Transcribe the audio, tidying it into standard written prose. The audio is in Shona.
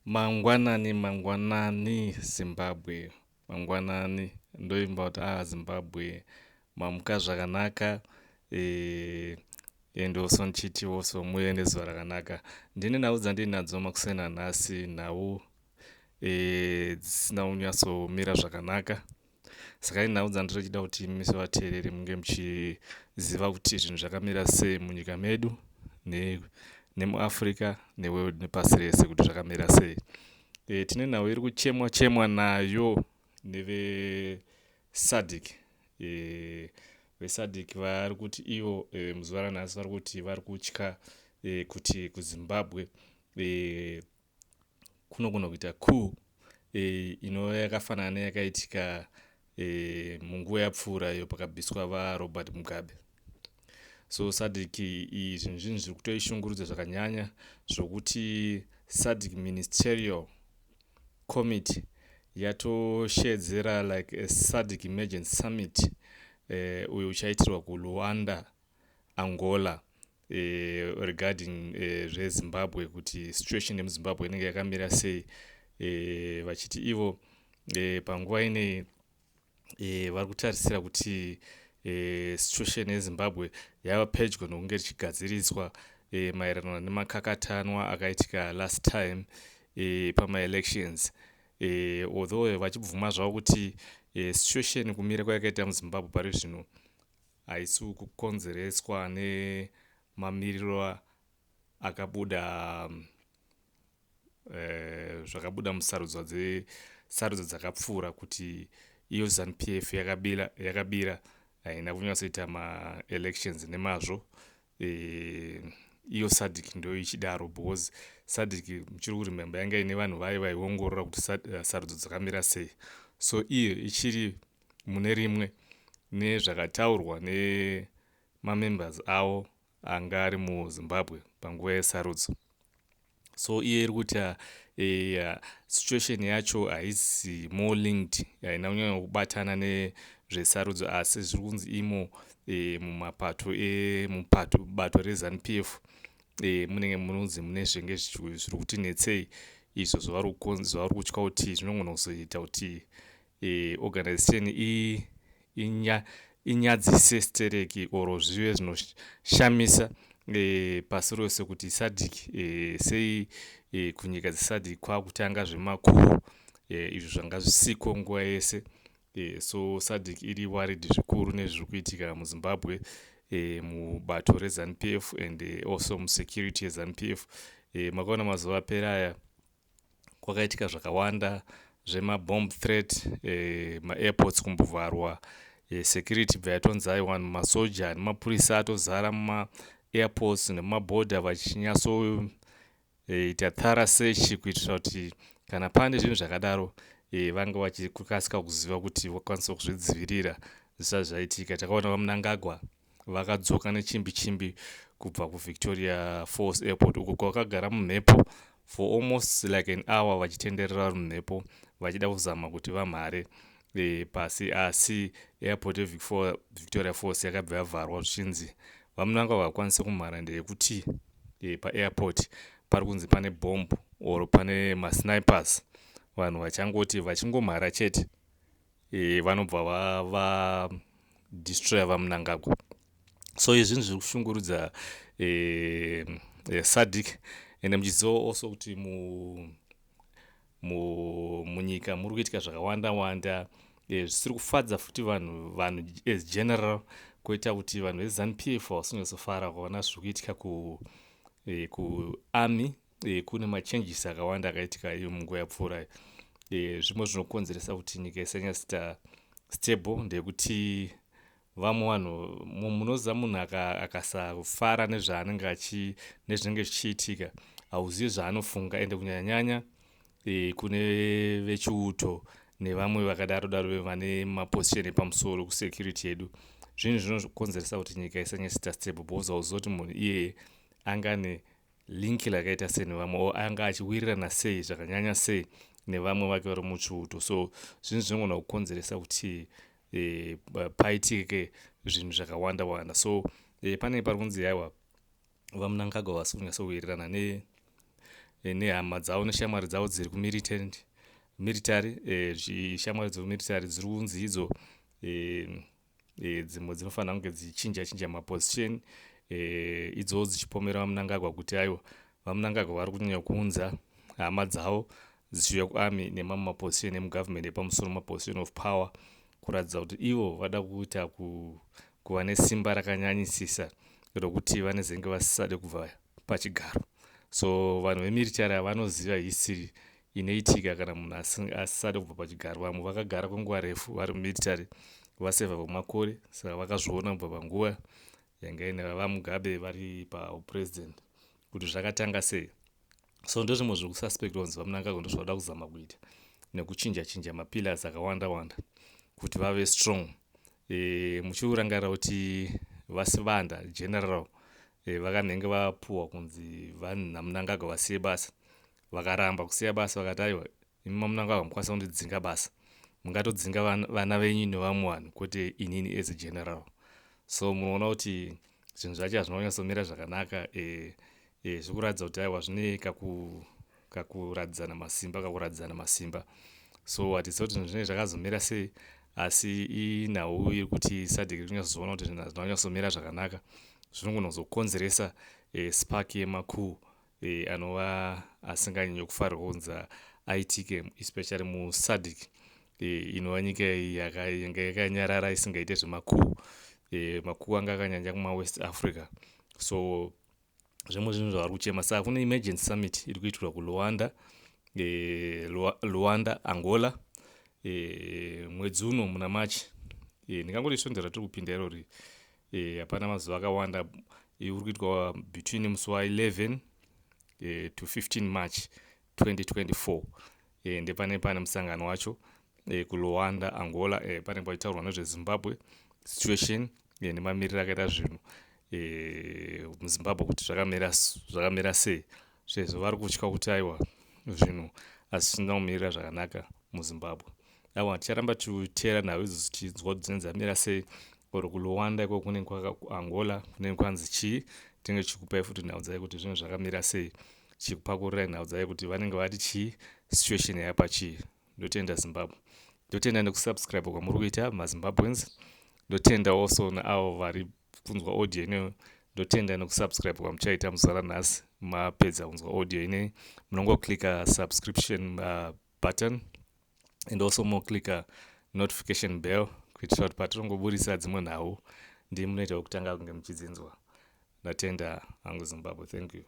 Mangwanani Zimbabwe. Mangwanani ndoimba kuti Zimbabwe mamuka zvakanaka, ende oso ndichitiwoso muve nezuva rakanaka. Ndine nhau dzandinadzo makusena nhasi, nhau dzisina kunyatsomira zvakanaka. Saka inhau dzandiri chida kuti imi sevateereri munge muchiziva kuti zvinhu zvakamira sei munyika medu nemuafrica nepasi rese kuti zvakamira sei. Tine nhau iri kuchemwa chemwa nayo neve SADC. VeSADC vari kuti ivo muzuva ranhasi vari kuti vari kutya kuti kuZimbabwe kunogona kuita coup inova yakafanana neyakaitika munguva yapfuura iyo pakabviswa vaRobert Mugabe. So SADC izvi zvinhu zviri kutoishungurudza zvakanyanya zvokuti SADC Ministerial Committee yatoshedzera like a SADC Emergency Summit uyo uchaitirwa kuLuanda, Angola, regarding zveZimbabwe kuti situation yemuZimbabwe inenge yakamira sei. Vachiti ivo panguva ine vari kutarisira kuti situation yeZimbabwe yava pedyo nokunge richigadziriswa maererano nemakakatanwa akaitika last time pamaelections. Although vachibvuma zvavo kuti situation kumira kwayakaita muZimbabwe pari zvino haisi kukonzereswa nemamiriro akabuda zvakabuda musarudzo dzakapfuura kuti iyo ZANU-PF yakabira haina kunyatsoita maelections nemazvo. Iyo SADC ndo ichidaro because SADC muchiri kurimemba yanga ine vanhu vaiongorora kuti sarudzo dzakamira sei. So iyo ichiri mune rimwe nezvakataurwa nemamembers avo anga ari muZimbabwe panguva yesarudzo. So iye iri kuti situation yacho haisi more linked, haina kunyanya kubatana nezvesarudzo, asi zviri kunzi imo mubato reZANU-PF munenge munonzi mune zvenge zviri kutinetsei, izvo zvavari kutya kuti zvinogona kuzoita kuti organization inyadzise stereki oro zvive zvinoshamisa pasi rose kuti SADC sei kunyika dzeSADC kwakutanga zvemakuru, izvo zvanga zvisiko nguva yese. So SADC iri worried zvikuru nezviri kuitika muZimbabwe mubato reZANU-PF and also musecurity yeZANU-PF. Makaona mazuva apera aya kwakaitika zvakawanda zvemabomb threat, maairports kumbovharwa, security bva yatonzi aiwa masoja nemapurisa atozara mumaairports nemumabhodha vachinyatsoita thorough search kuitira kuti kana pane zvinhu zvakadaro vanga vachikasika kuziva kuti vakwanise kuzvidzivirira zvisati zvaitika. Takaona vaMnangagwa vakadzoka nechimbi kubva kuVictoria Falls Airport uko kwakagara mumhepo for almost like an hour vachitenderera vari mumhepo vachida kuzama kuti vamhare pasi, asi airport yeVictoria Falls yakabva yavharwa zvichinzi vaMnangagwa vakwanise kumhara ndeyekuti paairport pari kunzi pane bomb or pane masnipers, vanhu vachangoti vachingomhara chete vanobva vadestroya vaMnangagwa. So izvi zviri kushungurudza SADC, ende muchiziva also kuti munyika muri kuitika zvakawanda zvisiri kufadza futi vanhu as general, kuita kuti vanhu veZANU-PF vasinyatsofara kuona zviri kuitika kuarmy. Kune machanges akawanda akaitika iyo munguva yapfuura. Zvimwe zvinokonzeresa kuti nyika isanyatsoita stable ndekuti vamwe vanhu munoziva munhu akasafara nezvinenge zvichiitika hauzivi zvaanofunga, ende kunyanyanya kune vechiuto nevamwe vakadaro vane maposition epamusoro kusecurity yedu, zvinhu zvinokonzeresa kuti nyika isanyatsoita stable because hauzivi kuti munhu iye anga nelinki rakaita sei nevamwe, anga achiwirirana sei zvakanyanya sei nevamwe vake vari muchiuto. So zvinhu zvinogona kukonzeresa kuti paitike zvinhu zvakawanda. So pane pari kunzi aiwa vaMnangagwa vasi kunyatsowirirana nehama dzavo neshamwari dzavo dziri kumilitary shamwari dzemilitary dziri kunzi idzo dzimwe dzinofanira kunge dzichinja maposition idzowo dzichipomera vamunangagwa kuti aiwa vamunangagwa vari kunyanya kuunza hama dzavo dzichiuya kuarmy nemamwe maposition emugovernment epamusoro maposition of power kuratidza kuti ivo vada kuita kuva nesimba rakanyanyisisa rokuti vanezenge vasisade kubva pachigaro. So vanhu vemilitary vanoziva history inoitika kana munhu asisade kubva pachigaro. Vamwe vakagara kwenguva refu vari mumilitary vasevha kwemakore, saka vakazviona kubva panguva yanga ine vamugabe vari paupresident kuti zvakatanga sei. So ndozvimwe zviri kususpectwa kunzi vamunangagwa ndozvavada kuzama kuita nekuchinja mapillars akawanda kuti vave strong. Muchiurangarira kuti vasivanda general vakanenge vapuwa kunzi vanhu namunangagwa vasiye basa, vakaramba kusiya basa vakati aiwa imi mamunangagwa mukwanisa kundidzinga basa, mungatodzinga vana venyu nevamwe vanhu kwete inini as a general. So munoona kuti zvinhu zvacho hazvina kunyatsomira zvakanaka. Zvikuratidza kuti aiwa zvine kakuradzana masimba. So hatisi kuti zvinhu zvinenge zvakazomira sei, asi inhau iri kuti SADC iri kunyatsozoona kuti zvinhu hazvina kunyatsomira zvakanaka, zvinogona kuzokonzeresa spark yemaku anova asinganyanyi kufarirwa kunzi aitike especially muSADC inova nyika yanga yakanyarara isingaite zvemaku. Maku anga akanyanya kumaWest Africa. So zvimwe zvinhu zvavari kuchema. Saka kune emergency summit iri kuitirwa kuLuanda, Angola mwedzi uno muna March. Ndingangoti sondera tiri kupinda irori, hapana mazuva akawanda. Uri kuitwa between musi wa11 to 15 March 2024. Ndepane musangano wacho kuLuanda, Angola. Pane pachitaurwa nezveZimbabwe situation nemamiriro akaita zvinhu muZimbabwe kuti zvakamira sei, sezvo vari kutya kuti aiwa zvinhu hazvisina kumirira zvakanaka muZimbabwe. Aiwa ticharamba tichiteera nhau idzi tichinzwa kuti dzinenge dzamira sei. Oro kuLuanda iko kunenge kwaAngola kunenge kwanzi chii, tinenge tichikupai futi nhau dzayo kuti zvinhu zvakamira sei, tichikupakururai nhau dzayo kuti vanenge vari chii, situation yapa chii. Ndotenda Zimbabwe, ndotenda nekusubscribe kwamuri kuita maZimbabweans, ndotenda also naavo vari kunzwa audio ineyo, ndotenda nekusubscribe kwamuchaita muzuva ranhasi mapedza kunzwa audio ineyi. Munongoclicka subscription button and also moclicka notification bell kuitira kuti patirongoburisa dzimwe nhau ndimi munoita kutanga kunge muchidzinzwa. Ndatenda hangu Zimbabwe. Thank you.